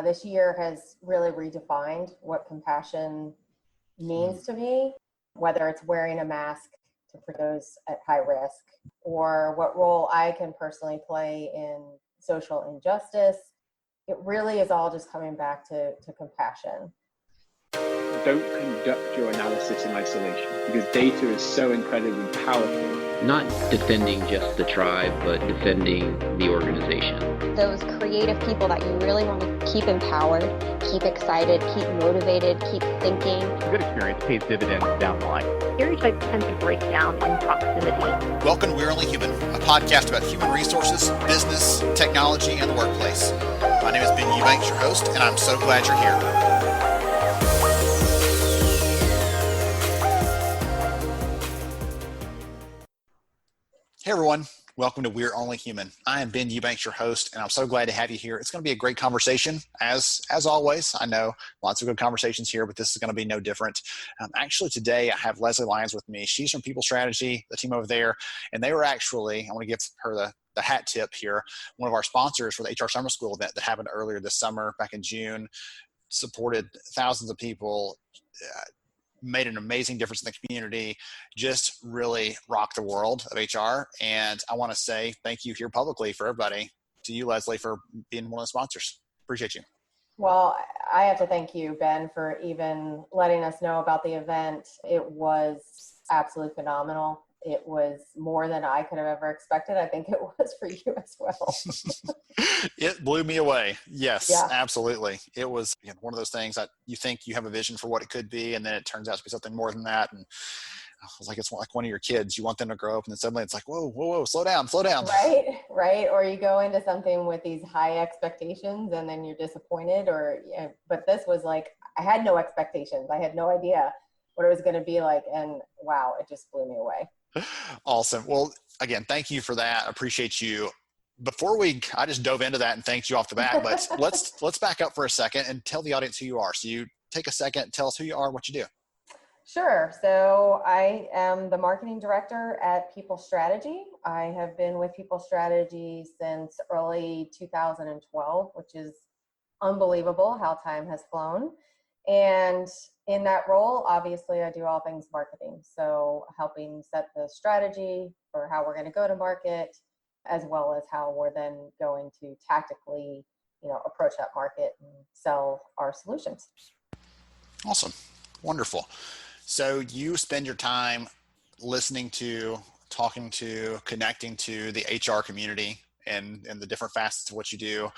This year has really redefined what compassion means to me, whether it's wearing a mask for those at high risk, or what role I can personally play in social injustice. It really is all just coming back to compassion. Don't conduct your analysis in isolation, because data is so incredibly powerful. Not defending just the tribe, but defending the organization. Those creative people that you really want to keep empowered, keep excited, keep motivated, keep thinking. A good experience pays dividends down the line. Stereotypes tend to break down in proximity. Welcome to We're Only Human, a podcast about human resources, business, technology, and the workplace. My name is Ben Eubanks, your host, and I'm so glad you're here. Hey everyone, welcome to We're Only Human. I am Ben Eubanks, your host, and I'm so glad to have you here. It's going to be a great conversation, as always. I know lots of good conversations here, but this is going to be no different. Actually, today I have Lesley Lyons with me. She's from PeopleStrategy, the team over there, and they were actually, I want to give her the hat tip here, one of our sponsors for the HR Summer School event that happened earlier this summer, back in June, supported thousands of people, made an amazing difference in the community, just really rocked the world of HR. And I want to say thank you here publicly for everybody, to you, Lesley, for being one of the sponsors. Appreciate you. Well, I have to thank you, Ben, for even letting us know about the event. It was absolutely phenomenal. It was more than I could have ever expected. I think it was for you as well. It blew me away. Yes, yeah. Absolutely. It was one of those things that you think you have a vision for what it could be, and then it turns out to be something more than that. And I was like, it's like one of your kids. You want them to grow up, and then suddenly it's like, whoa, slow down. Right. Or you go into something with these high expectations, and then you're disappointed. But this was like, I had no expectations. I had no idea what it was going to be like, and wow, it just blew me away. Awesome. Well, again, thank you for that. I appreciate you. I just dove into that and thanked you off the bat, but let's back up for a second and tell the audience who you are. So you take a second, tell us who you are, what you do. Sure. So I am the marketing director at PeopleStrategy. I have been with PeopleStrategy since early 2012, which is unbelievable how time has flown. And in that role, obviously, I do all things marketing. So helping set the strategy for how we're going to go to market, as well as how we're then going to tactically, approach that market and sell our solutions. Awesome. Wonderful. So you spend your time listening to, talking to, connecting to the HR community and the different facets of what you do.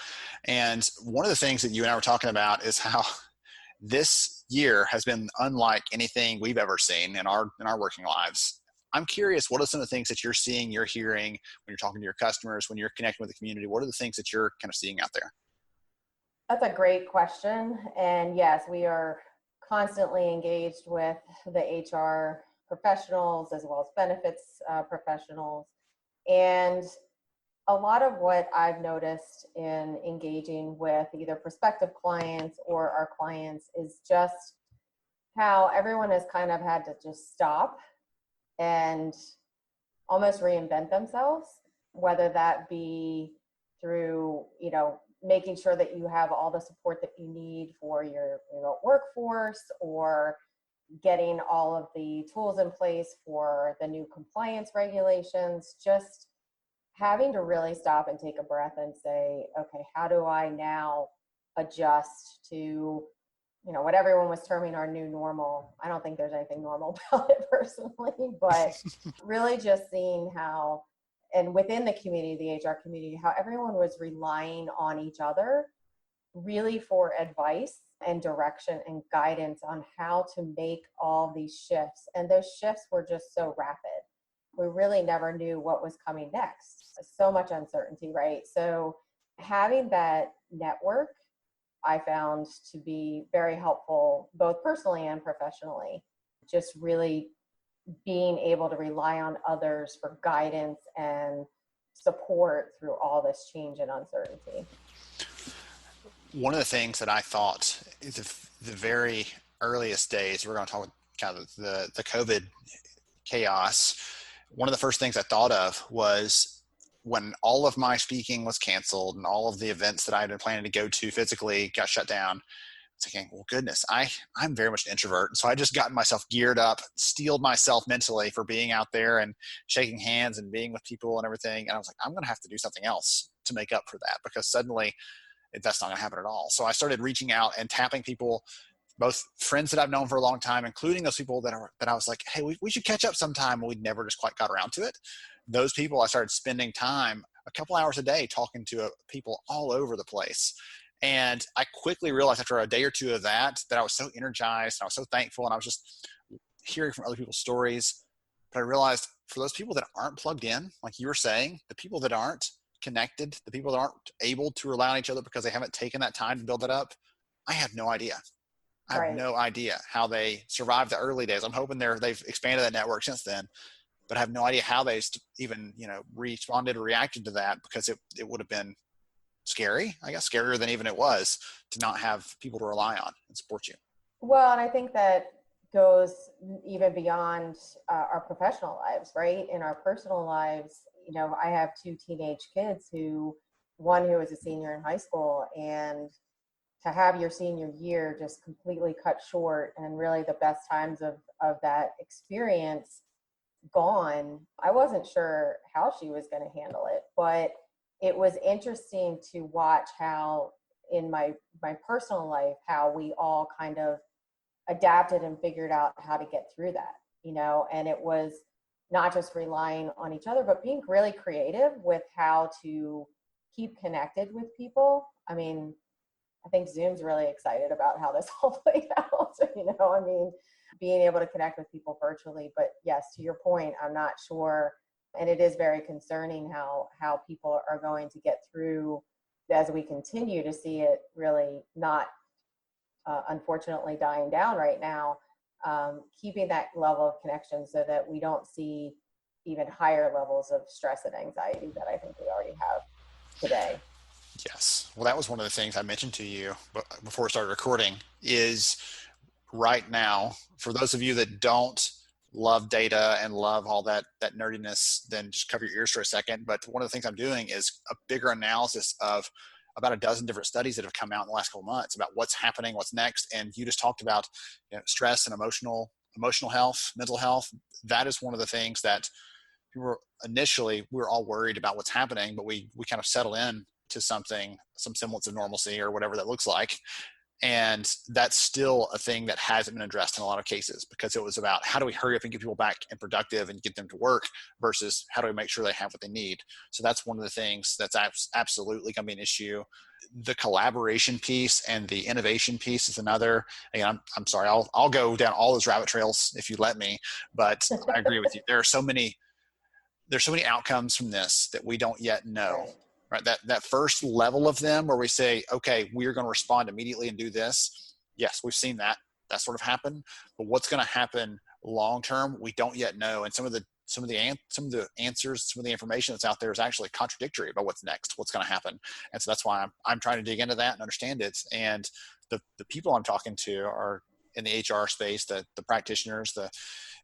And one of the things that you and I were talking about is how this year has been unlike anything we've ever seen in our working lives. I'm curious, what are some of the things that you're seeing, you're hearing when you're talking to your customers, when you're connecting with the community? What are the things that you're kind of seeing out there? That's a great question. And yes, we are constantly engaged with the HR professionals as well as benefits professionals. And a lot of what I've noticed in engaging with either prospective clients or our clients is just how everyone has kind of had to just stop and almost reinvent themselves, whether that be through, making sure that you have all the support that you need for your workforce, or getting all of the tools in place for the new compliance regulations, just having to really stop and take a breath and say, okay, how do I now adjust to, what everyone was terming our new normal? I don't think there's anything normal about it personally, but really just seeing how, and within the community, the HR community, how everyone was relying on each other really for advice and direction and guidance on how to make all these shifts. And those shifts were just so rapid. We really never knew what was coming next. So much uncertainty, right? So having that network, I found to be very helpful, both personally and professionally. Just really being able to rely on others for guidance and support through all this change and uncertainty. One of the things that I thought is the very earliest days, we're going to talk about kind of the COVID chaos. One of the first things I thought of was when all of my speaking was canceled and all of the events that I had been planning to go to physically got shut down, thinking, well, goodness, I'm very much an introvert. So I just gotten myself geared up, steeled myself mentally for being out there and shaking hands and being with people and everything. And I was like, I'm going to have to do something else to make up for that, because suddenly that's not going to happen at all. So I started reaching out and tapping people, both friends that I've known for a long time, including those people that I was like, hey, we should catch up sometime. And we'd never just quite got around to it. Those people, I started spending time, a couple hours a day, talking to people all over the place. And I quickly realized after a day or two of that I was so energized and I was so thankful, and I was just hearing from other people's stories. But I realized for those people that aren't plugged in, like you were saying, the people that aren't connected, the people that aren't able to rely on each other because they haven't taken that time to build it up, I have no idea. I have no idea how they survived the early days. I'm hoping they've expanded that network since then, but I have no idea how they even, responded or reacted to that, because it would have been scary, I guess, scarier than even it was to not have people to rely on and support you. Well, and I think that goes even beyond our professional lives, right? In our personal lives, I have 2 teenage kids one who is a senior in high school, and to have your senior year just completely cut short and really the best times of that experience gone, I wasn't sure how she was going to handle it, but it was interesting to watch how in my personal life, how we all kind of adapted and figured out how to get through that, and it was not just relying on each other, but being really creative with how to keep connected with people. I mean, I think Zoom's really excited about how this all played out, being able to connect with people virtually. But yes, to your point, I'm not sure. And it is very concerning how people are going to get through as we continue to see it really not, unfortunately, dying down right now, keeping that level of connection so that we don't see even higher levels of stress and anxiety that I think we already have today. Yes. Well, that was one of the things I mentioned to you before we started recording, is right now, for those of you that don't love data and love all that nerdiness, then just cover your ears for a second. But one of the things I'm doing is a bigger analysis of about a dozen different studies that have come out in the last couple of months about what's happening, what's next. And you just talked about stress and emotional health, mental health. That is one of the things that we were all worried about what's happening, but we kind of settle in to some semblance of normalcy or whatever that looks like. And that's still a thing that hasn't been addressed in a lot of cases, because it was about how do we hurry up and get people back and productive and get them to work versus how do we make sure they have what they need. So that's one of the things that's absolutely going to be an issue. The collaboration piece and the innovation piece is another. Again, I'm sorry, I'll go down all those rabbit trails if you let me, but I agree with you. There's so many outcomes from this that we don't yet know. Right. That first level of them where we say, okay, we're going to respond immediately and do this. Yes, we've seen that sort of happen, but what's going to happen long term, we don't yet know. And some of the answers, some of the information that's out there is actually contradictory about what's next, what's going to happen. And so that's why I'm trying to dig into that and understand it. And the people I'm talking to are in the HR space, the practitioners, the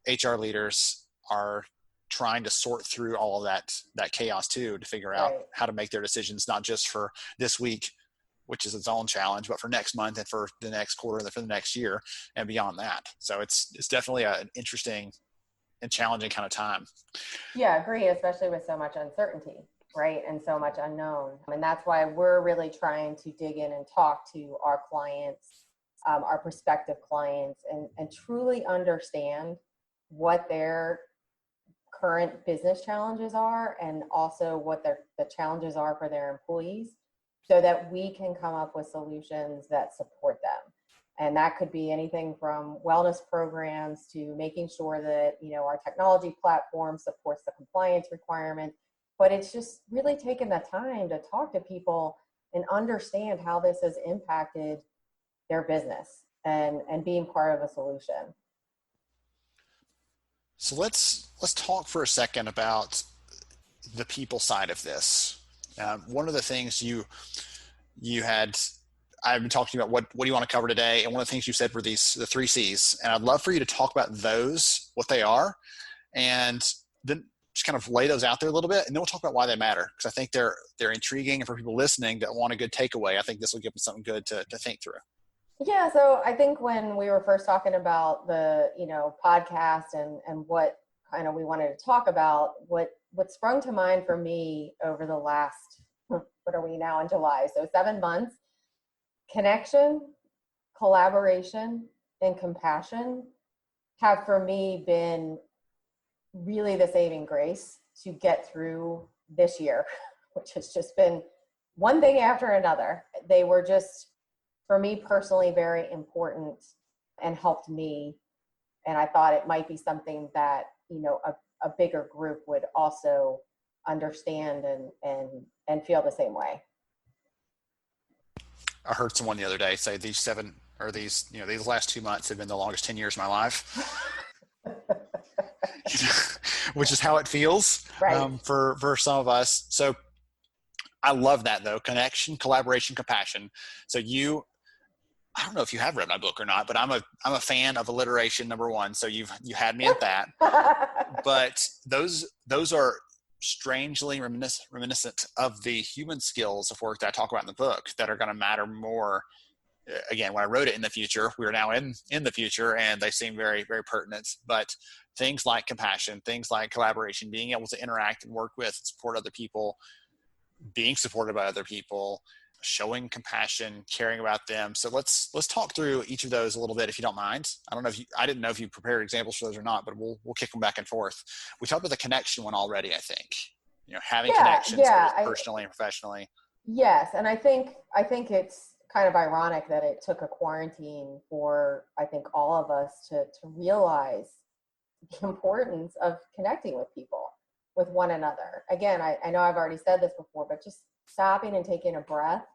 HR leaders are trying to sort through all of that chaos too, to figure out how to make their decisions, not just for this week, which is its own challenge, but for next month and for the next quarter and for the next year and beyond that. So it's definitely an interesting and challenging kind of time. Yeah, agree, especially with so much uncertainty, right? And so much unknown. And that's why we're really trying to dig in and talk to our clients, our prospective clients, and truly understand what their current business challenges are, and also what the challenges are for their employees, so that we can come up with solutions that support them. And that could be anything from wellness programs to making sure that our technology platform supports the compliance requirements. But it's just really taking the time to talk to people and understand how this has impacted their business and being part of a solution. So let's talk for a second about the people side of this. One of the things I've been talking about, what do you want to cover today? And one of the things you said were the 3 C's. And I'd love for you to talk about those, what they are, and then just kind of lay those out there a little bit, and then we'll talk about why they matter, because I think they're intriguing, and for people listening that want a good takeaway, I think this will give them something good to think through. Yeah, so I think when we were first talking about the, podcast and what kind of we wanted to talk about, what sprung to mind for me over the last, what are we now in July? So 7 months, connection, collaboration, and compassion have for me been really the saving grace to get through this year, which has just been one thing after another. They were just, for me personally, very important and helped me. And I thought it might be something that, a bigger group would also understand and feel the same way. I heard someone the other day say these last 2 months have been the longest 10 years of my life. Which is how it feels, right. For some of us. So I love that, though. Connection, collaboration, compassion. So I don't know if you have read my book or not, but I'm a fan of alliteration, number one. So you had me at that. But those are strangely reminiscent of the human skills of work that I talk about in the book that are going to matter more. Again, when I wrote it in the future, we are now in the future, and they seem very, very pertinent. But things like compassion, things like collaboration, being able to interact and work with and support other people, being supported by other people, showing compassion, caring about them. So let's talk through each of those a little bit, if you don't mind. I didn't know if you prepared examples for those or not, but we'll kick them back and forth. We talked about the connection one already, I think. Having connections both personally and professionally. Yes, and I think it's kind of ironic that it took a quarantine for, I think, all of us to realize the importance of connecting with people, with one another. Again, I know I've already said this before, but just stopping and taking a breath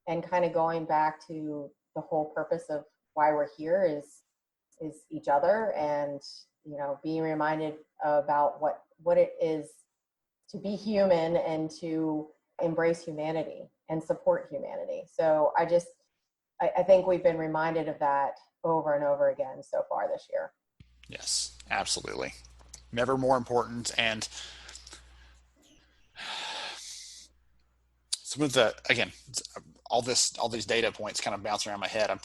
and kind of going back to the whole purpose of why we're here is each other, and being reminded about what it is to be human and to embrace humanity and support humanity. So I think we've been reminded of that over and over again so far this year. Yes, absolutely. Never more important. And some of all these data points kind of bounce around my head.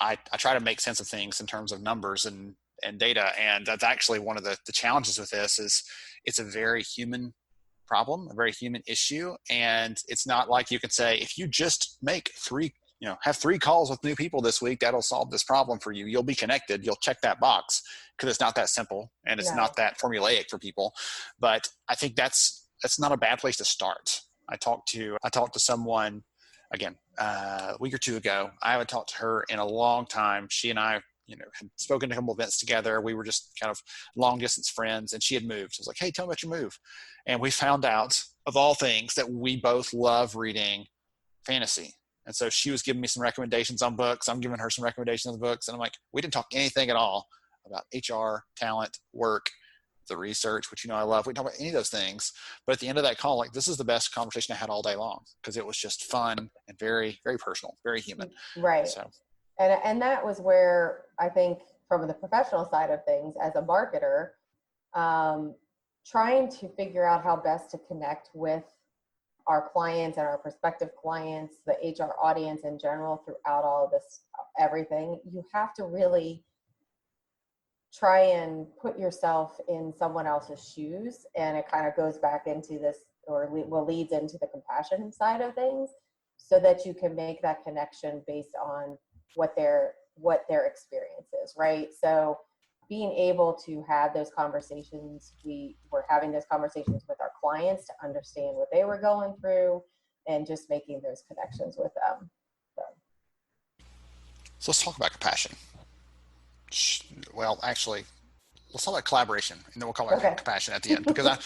I try to make sense of things in terms of numbers and data. And that's actually one of the challenges with this is it's a very human problem, a very human issue. And it's not like you can say, if you just make have 3 calls with new people this week, that'll solve this problem for you. You'll be connected. You'll check that box, because it's not that simple and it's not that formulaic for people. But I think that's not a bad place to start. I talked to someone again a week or 2 ago. I haven't talked to her in a long time. She and I, had spoken to a couple events together. We were just kind of long distance friends, and she had moved. I was like, "Hey, tell me about your move." And we found out, of all things, that we both love reading fantasy. And so she was giving me some recommendations on books. I'm giving her some recommendations on books. And I'm like, we didn't talk anything at all about HR, talent, work, the research, which I love. We didn't talk about any of those things. But at the end of that call, this is the best conversation I had all day long, because it was just fun and very, very personal, very human. Right. So. And that was where I think, from the professional side of things, as a marketer, trying to figure out how best to connect with our clients and our prospective clients, the HR audience in general, throughout all of this, everything, you have to really try and put yourself in someone else's shoes. And it kind of goes back into this, or leads into the compassion side of things, so that you can make that connection based on what their experience is, right? So being able to have those conversations, we were having those conversations with our clients to understand what they were going through, and just making those connections with them. So let's talk about compassion. Well, actually, let's talk about collaboration, and then we'll call it compassion at the end, because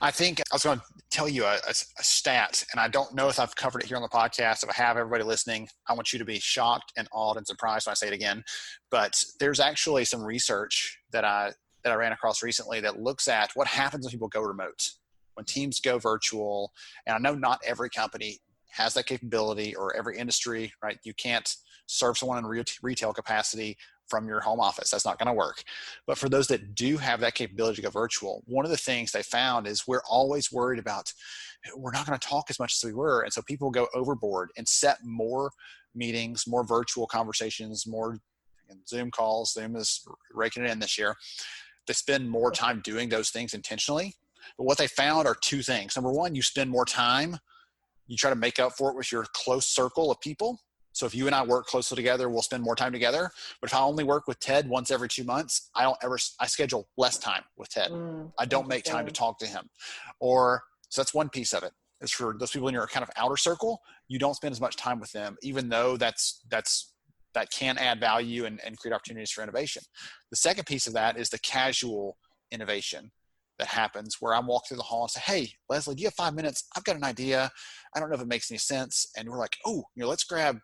I think I was going to tell you a stat, and I don't know if I've covered it here on the podcast. If I have, everybody listening, I want you to be shocked and awed and surprised when I say it again. But there's actually some research that I ran across recently that looks at what happens when people go remote, when teams go virtual. And I know not every company has that capability, or every industry, right? You can't serve someone in retail capacity from your home office. That's not going to work. But for those that do have that capability to go virtual, one of the things they found is we're always worried about, we're not going to talk as much as we were. And so people go overboard and set more meetings, more virtual conversations, more Zoom calls. Zoom is raking it in this year. They spend more time doing those things intentionally. But what they found are two things. Number one, you spend more time. You try to make up for it with your close circle of people. So if you and I work closely together, we'll spend more time together. But if I only work with Ted once every 2 months, I schedule less time with Ted. I don't make time to talk to him. So that's one piece of it. Is for those people in your kind of outer circle, you don't spend as much time with them, even though that can add value and create opportunities for innovation. The second piece of that is the casual innovation that happens where I'm walking through the hall and say, hey, Lesley, do you have 5 minutes? I've got an idea. I don't know if it makes any sense. And we're like, oh, let's grab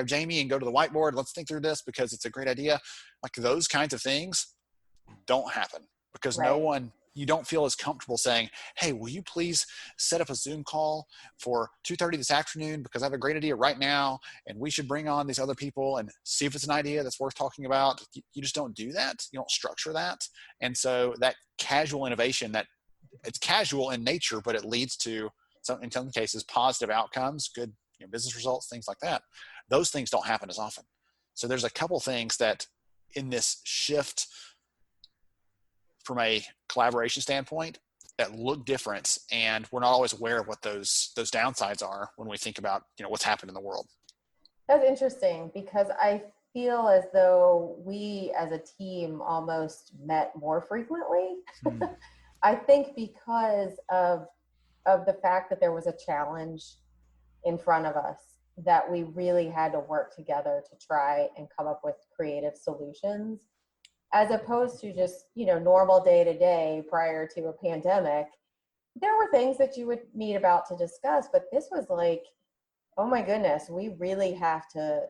Jamie and go to the whiteboard. Let's think through this because it's a great idea. Like those kinds of things don't happen because you don't feel as comfortable saying, hey, will you please set up a Zoom call for 2:30 this afternoon because I have a great idea right now and we should bring on these other people and see if it's an idea that's worth talking about. You just don't do that. You don't structure that. And so that casual innovation, that it's casual in nature, but it leads to, in some cases, positive outcomes, good business results, things like that. Those things don't happen as often. So there's a couple things that in this shift from a collaboration standpoint that look different, and we're not always aware of what those downsides are when we think about what's happened in the world. That's interesting because I feel as though we as a team almost met more frequently. I think because of the fact that there was a challenge in front of us that we really had to work together to try and come up with creative solutions, as opposed to just, normal day to day prior to a pandemic. There were things that you would meet about to discuss, but this was like, oh my goodness, we really have to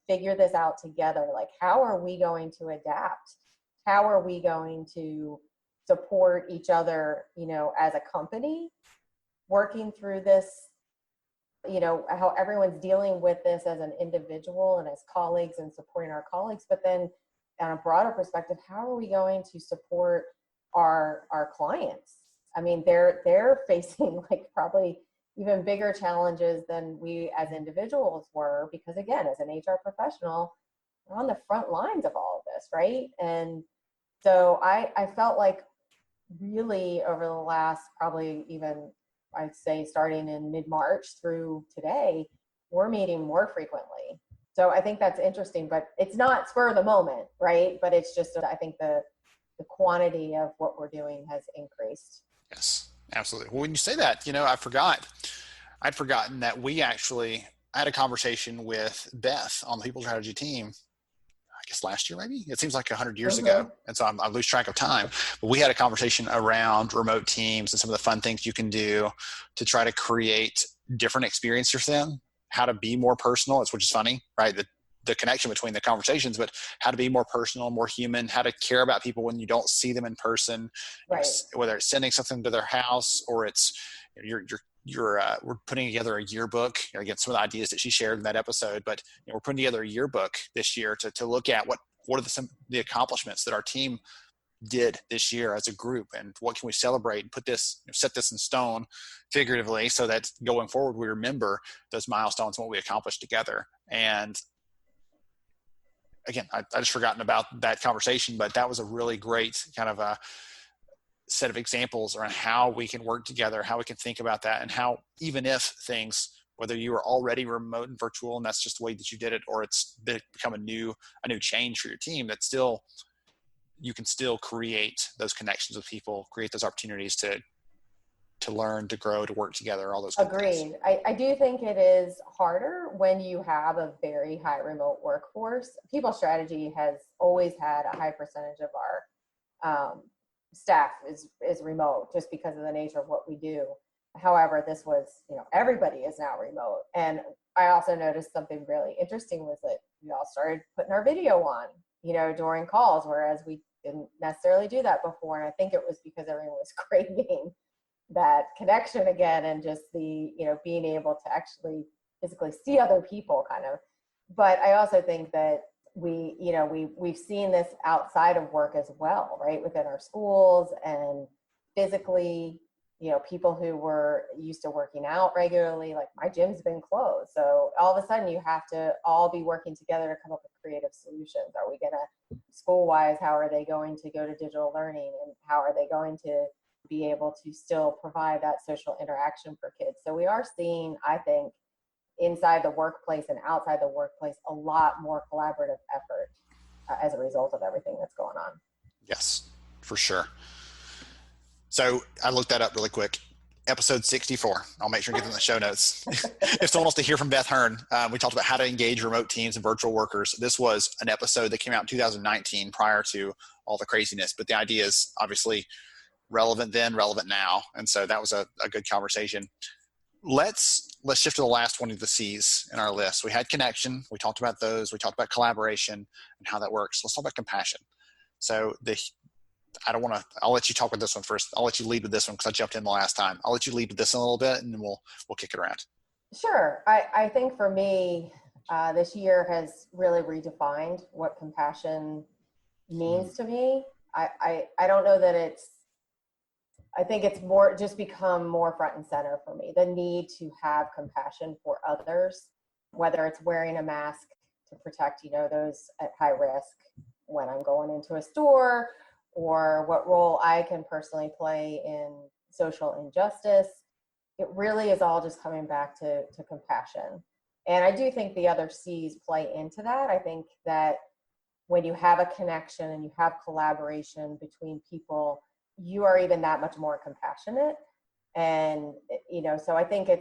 figure this out together. Like, how are we going to adapt? How are we going to support each other, as a company, working through this, how everyone's dealing with this as an individual and as colleagues and supporting our colleagues, but then on a broader perspective, how are we going to support our clients? I mean, they're facing like probably even bigger challenges than we as individuals were, because again, as an HR professional, we're on the front lines of all of this, right? And so I felt like really over the last probably even, I'd say starting in mid-March through today, we're meeting more frequently. So I think that's interesting, but it's not spur of the moment, right? But it's just, I think the quantity of what we're doing has increased. Yes, absolutely. Well, when you say that, I'd forgotten that I had a conversation with Beth on the PeopleStrategy team, I guess last year, maybe. It seems like 100 years ago. And so I lose track of time. But we had a conversation around remote teams and some of the fun things you can do to try to create different experiences for them, how to be more personal, which is funny, right? The connection between the conversations, but how to be more personal, more human, how to care about people when you don't see them in person, right? Whether it's sending something to their house or it's we're putting together a yearbook. Again, some of the ideas that she shared in that episode, but we're putting together a yearbook this year to look at what are some of the accomplishments that our team did this year as a group, and what can we celebrate and set this in stone figuratively, so that going forward we remember those milestones and what we accomplished together. And again, I just forgotten about that conversation, but that was a really great kind of a set of examples around how we can work together, how we can think about that, and how even if things, whether you were already remote and virtual and that's just the way that you did it, or it's become a new change for your team, that still you can still create those connections with people, create those opportunities to learn, to grow, to work together, all those good Agreed. things. I do think it is harder when you have a very high remote workforce. PeopleStrategy has always had a high percentage of our staff is remote, just because of the nature of what we do. However, this was, everybody is now remote. And I also noticed something really interesting was that we all started putting our video on, during calls, whereas we didn't necessarily do that before. And I think it was because everyone was craving that connection again, and just the, being able to actually physically see other people kind of. But I also think that we've seen this outside of work as well, right? Within our schools and physically, people who were used to working out regularly, like my gym's been closed. So all of a sudden you have to all be working together to come up with creative solutions. Are we going to, school-wise, how are they going to go to digital learning, and how are they going to be able to still provide that social interaction for kids? So we are seeing, I think, inside the workplace and outside the workplace, a lot more collaborative effort as a result of everything that's going on. Yes, for sure. So I looked that up really quick. Episode 64. I'll make sure and get them in the show notes. If someone wants to hear from Beth Hearn, we talked about how to engage remote teams and virtual workers. This was an episode that came out in 2019 prior to all the craziness, but the idea is obviously relevant then, relevant now. And so that was a good conversation. Let's shift to the last one of the C's in our list. We had connection. We talked about those. We talked about collaboration and how that works. Let's talk about compassion. So I'll let you talk with this one first. I'll let you lead with this one because I jumped in the last time. I'll let you lead with this in a little bit, and then we'll kick it around. Sure. I think for me, this year has really redefined what compassion means to me. I don't know that I think it's more just become more front and center for me, the need to have compassion for others, whether it's wearing a mask to protect, those at high risk when I'm going into a store, or what role I can personally play in social injustice. It really is all just coming back to compassion. And I do think the other C's play into that. I think that when you have a connection and you have collaboration between people, you are even that much more compassionate. And, so I think I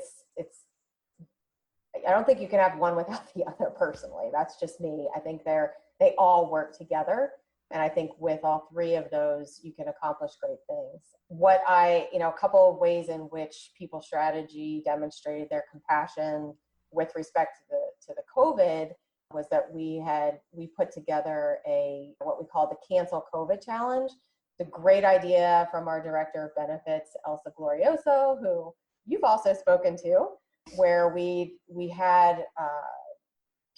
don't think you can have one without the other personally. That's just me. I think they all work together. And I think with all three of those, you can accomplish great things. A couple of ways in which PeopleStrategy demonstrated their compassion with respect to the COVID was that we put together what we call the Cancel COVID Challenge. It's a great idea from our Director of Benefits, Elsa Glorioso, who you've also spoken to, where we had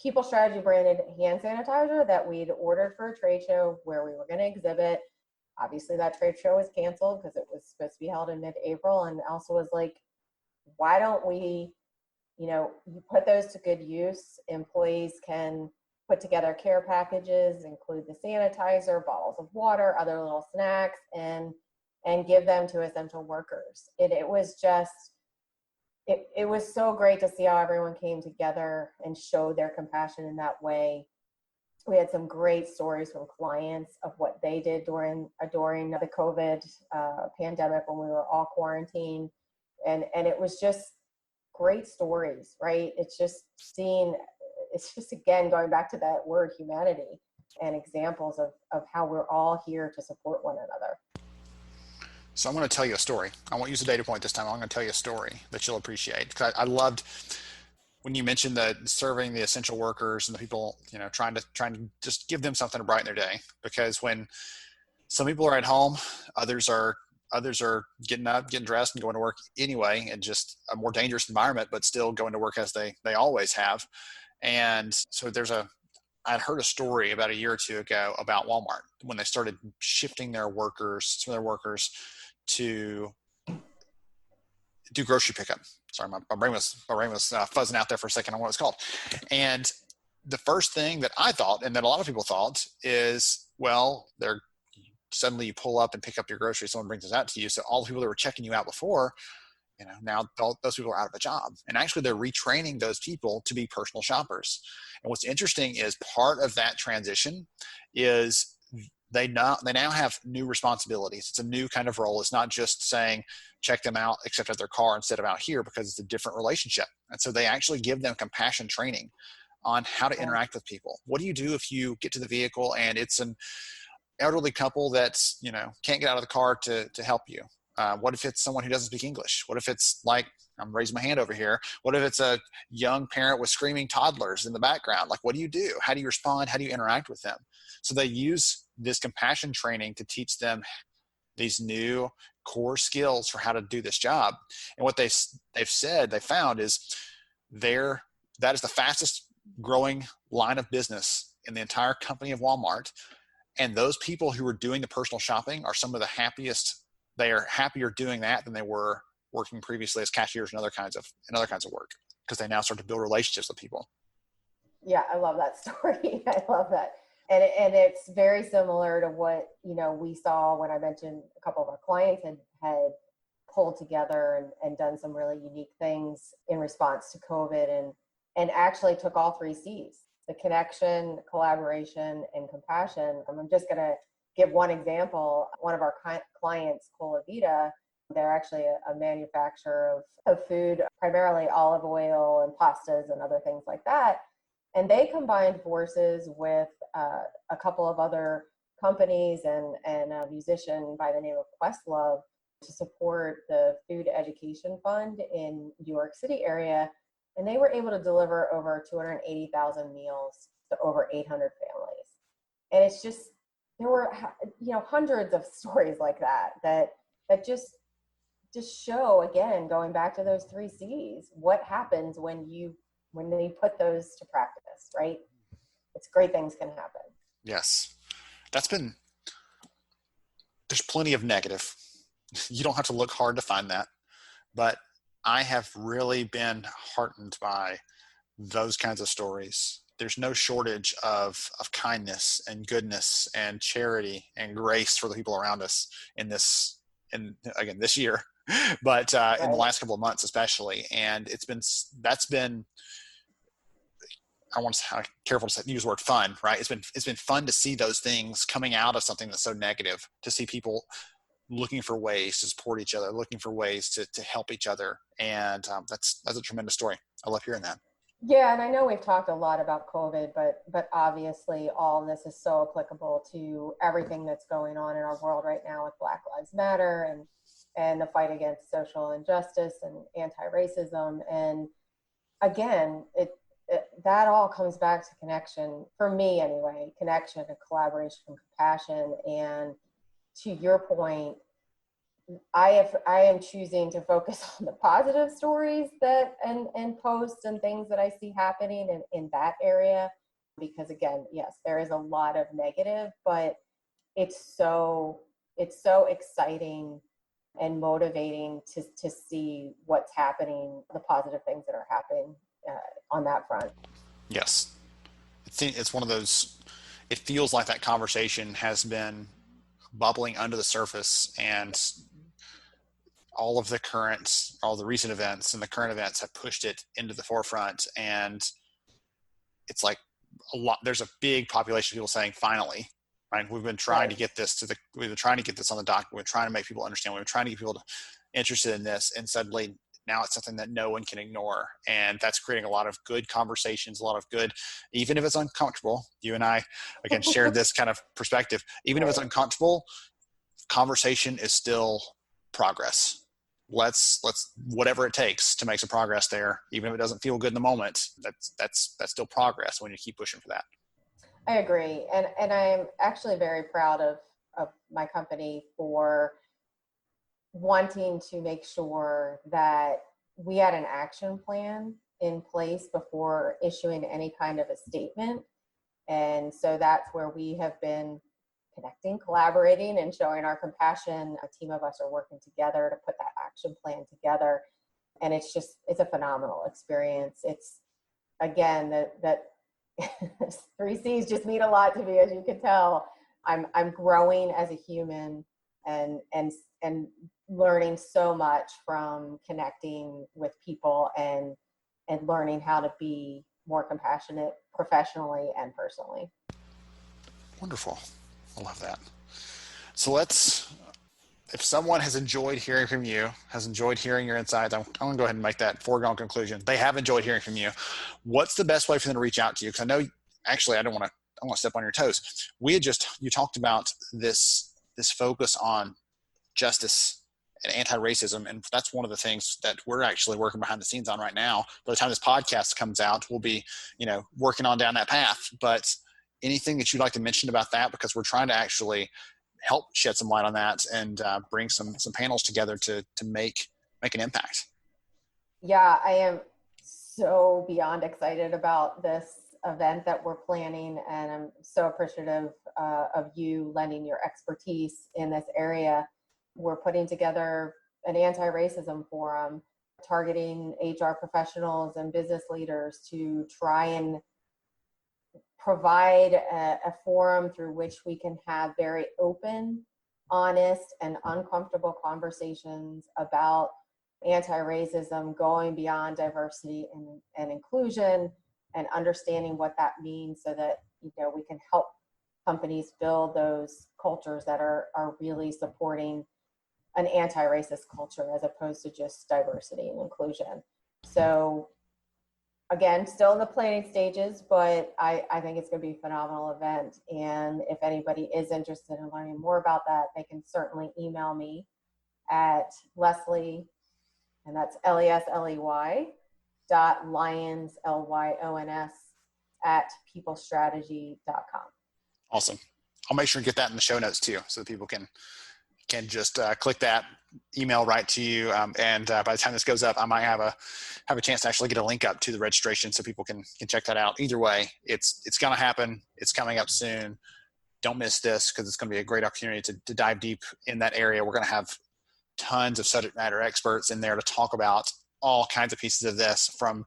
PeopleStrategy branded hand sanitizer that we'd ordered for a trade show where we were going to exhibit. Obviously, that trade show was canceled because it was supposed to be held in mid-April. And Elsa was like, why don't we, you put those to good use. Employees can put together care packages, include the sanitizer, bottles of water, other little snacks, and give them to essential workers. It was just, it was so great to see how everyone came together and showed their compassion in that way. We had some great stories from clients of what they did during the COVID pandemic when we were all quarantined. And it was just great stories, right? It's just again, going back to that word humanity and examples of how we're all here to support one another. So I'm going to tell you a story. I won't use a data point this time. I'm going to tell you a story that you'll appreciate. Because I loved when you mentioned serving the essential workers and the people, trying to just give them something to brighten their day. Because when some people are at home, others are getting up, getting dressed, and going to work anyway, in just a more dangerous environment, but still going to work as they always have. And so I'd heard a story about a year or two ago about Walmart when they started shifting some of their workers to do grocery pickup. Sorry, my brain was fuzzing out there for a second on what it's called. And the first thing that I thought, and that a lot of people thought, is, well, suddenly you pull up and pick up your groceries, someone brings it out to you. So all the people that were checking you out before, now those people are out of a job. And actually they're retraining those people to be personal shoppers. And what's interesting is part of that transition is they now have new responsibilities. It's a new kind of role. It's not just saying, check them out, except at their car instead of out here, because it's a different relationship. And so they actually give them compassion training on how to interact with people. What do you do if you get to the vehicle and it's an elderly couple that's, can't get out of the car to help you? What if it's someone who doesn't speak English? What if it's like, I'm raising my hand over here. What if it's a young parent with screaming toddlers in the background? Like, what do you do? How do you respond? How do you interact with them? So they use this compassion training to teach them these new core skills for how to do this job. And what they found is that is the fastest growing line of business in the entire company of Walmart. And those people who are doing the personal shopping are some of the happiest. They are happier doing that than they were working previously as cashiers and other kinds of work, because they now start to build relationships with people. Yeah, I love that story. I love that. And it's very similar to what, we saw when I mentioned a couple of our clients had pulled together and done some really unique things in response to COVID and actually took all 3 C's: the connection, collaboration, and compassion. I'm just going to give one example. One of our clients, Cola Vita, they're actually a manufacturer of food, primarily olive oil and pastas and other things like that. And they combined forces with a couple of other companies and a musician by the name of Questlove to support the Food Education Fund in New York City area. And they were able to deliver over 280,000 meals to over 800 families. And it's just, there were, hundreds of stories like that just show, again, going back to those 3 C's, what happens when they put those to practice, right? It's great things can happen. Yes. There's plenty of negative. You don't have to look hard to find that, but I have really been heartened by those kinds of stories. There's no shortage of kindness and goodness and charity and grace for the people around us this year, but right. In the last couple of months, especially. And that's been, I want to be careful to use the word fun, right? It's been fun to see those things coming out of something that's so negative, to see people looking for ways to support each other, looking for ways to help each other. And that's a tremendous story. I love hearing that. Yeah, and I know we've talked a lot about COVID, but obviously all this is so applicable to everything that's going on in our world right now with Black Lives Matter and the fight against social injustice and anti-racism. And again, that all comes back to connection, for me anyway, connection and collaboration and compassion. And to your point, I am choosing to focus on the positive stories and posts and things that I see happening in that area, because again, yes, there is a lot of negative, but it's so exciting and motivating to see what's happening, the positive things that are happening on that front. Yes. It's one of those, it feels like that conversation has been bubbling under the surface, and all the recent events and the current events have pushed it into the forefront. And it's like there's a big population of people saying, finally, right? We've been trying to get this we've been trying to get this on the docket. We're trying to make people understand. We've been trying to get people interested in this. And suddenly now it's something that no one can ignore. And that's creating a lot of good conversations, a lot of good, even if it's uncomfortable. You and I, again, shared this kind of perspective. Even if it's uncomfortable, conversation is still progress. Let's whatever it takes to make some progress there, even if it doesn't feel good in the moment. That's still progress when you keep pushing for that. I agree, and I'm actually very proud of my company for wanting to make sure that we had an action plan in place before issuing any kind of a statement. And so that's where we have been connecting, collaborating, and showing our compassion. A team of us are working together to put that action plan together. And it's a phenomenal experience. It's, again, that 3 C's just mean a lot to me, as you can tell. I'm growing as a human and learning so much from connecting with people and learning how to be more compassionate professionally and personally. Wonderful. I love that. So if someone has enjoyed hearing from you, has enjoyed hearing your insights, I'm going to go ahead and make that foregone conclusion. They have enjoyed hearing from you. What's the best way for them to reach out to you? Because I know, actually, I want to step on your toes. You talked about this focus on justice and anti-racism. And that's one of the things that we're actually working behind the scenes on right now. By the time this podcast comes out, we'll be, working on down that path. But anything that you'd like to mention about that? Because we're trying to actually help shed some light on that and bring some panels together to make an impact. Yeah, I am so beyond excited about this event that we're planning, and I'm so appreciative of you lending your expertise in this area. We're putting together an Antiracism Forum targeting HR professionals and business leaders to try and provide a forum through which we can have very open, honest, and uncomfortable conversations about anti-racism, going beyond diversity and inclusion, and understanding what that means so that, we can help companies build those cultures that are really supporting an anti-racist culture as opposed to just diversity and inclusion. So again, still in the planning stages, but I think it's going to be a phenomenal event. And if anybody is interested in learning more about that, they can certainly email me at Lesley, and that's Lesley .Lyons, Lyons at PeopleStrategy.com. Awesome. I'll make sure to get that in the show notes too, so that people can just click that email right to you. And by the time this goes up, I might have a chance to actually get a link up to the registration so people can check that out. Either way, it's going to happen. It's coming up soon. Don't miss this, because it's going to be a great opportunity to dive deep in that area. We're going to have tons of subject matter experts in there to talk about all kinds of pieces of this, from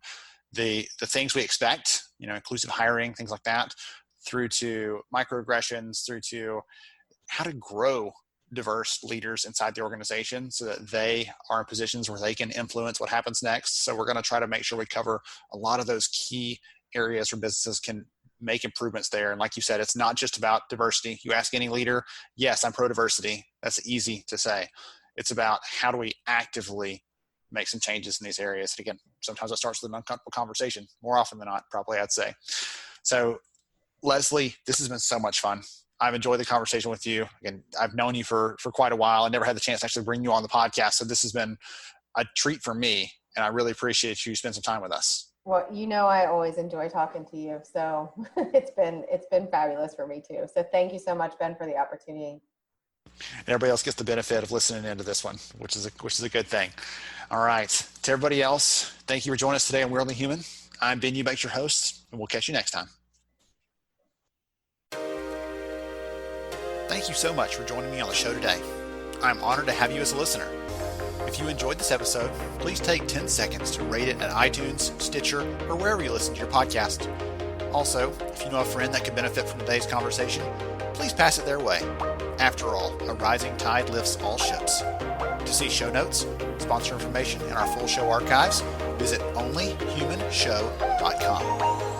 the things we expect, inclusive hiring, things like that, through to microaggressions, through to how to grow diverse leaders inside the organization so that they are in positions where they can influence what happens next. So we're going to try to make sure we cover a lot of those key areas where businesses can make improvements there. And like you said, it's not just about diversity. You ask any leader, yes, I'm pro-diversity. That's easy to say. It's about how do we actively make some changes in these areas. And again, sometimes it starts with an uncomfortable conversation. More often than not, probably, I'd say. So Lesley, this has been so much fun. I've enjoyed the conversation with you. Again, I've known you for quite a while. I never had the chance to actually bring you on the podcast. So this has been a treat for me, and I really appreciate you spending some time with us. Well, I always enjoy talking to you. So it's been fabulous for me too. So thank you so much, Ben, for the opportunity. And everybody else gets the benefit of listening into this one, which is a good thing. All right. To everybody else, thank you for joining us today on We're Only Human. I'm Ben Eubanks, your host, and we'll catch you next time. Thank you so much for joining me on the show today. I'm honored to have you as a listener. If you enjoyed this episode, please take 10 seconds to rate it at iTunes, Stitcher, or wherever you listen to your podcast. Also, if you know a friend that could benefit from today's conversation, please pass it their way. After all, a rising tide lifts all ships. To see show notes, sponsor information, and our full show archives, visit onlyhumanshow.com.